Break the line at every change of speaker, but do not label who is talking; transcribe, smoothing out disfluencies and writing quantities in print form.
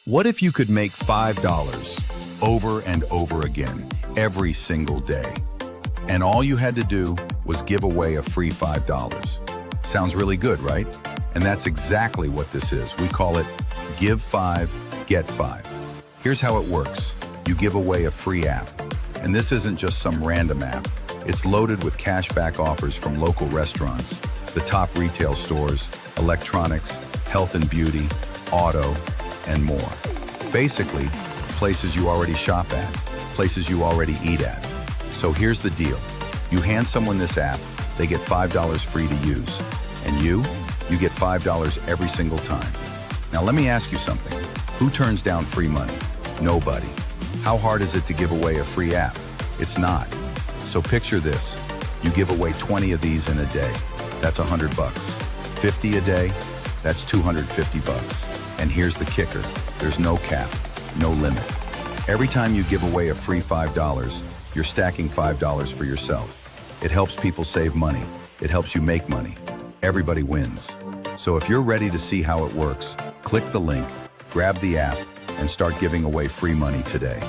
What if you could make $5 over and over again, every single day? And all you had to do was give away a free $5. Sounds really good, right? And that's exactly what this is. We call it Give 5, Get 5. Here's how it works. You give away a free app. And this isn't just some random app. It's loaded with cashback offers from local restaurants, the top retail stores, electronics, health and beauty, auto, and more. Basically, places you already shop at, places you already eat at. So here's the deal. You hand someone this app, they get $5 free to use. And you get $5 every single time. Now let me ask you something. Who turns down free money? Nobody. How hard is it to give away a free app? It's not. So picture this. You give away 20 of these in a day. That's $100. 50 a day, that's $250. And here's the kicker. There's no cap, no limit. Every time you give away a free $5, you're stacking $5 for yourself. It helps people save money. It helps you make money. Everybody wins. So if you're ready to see how it works, click the link, grab the app, and start giving away free money today.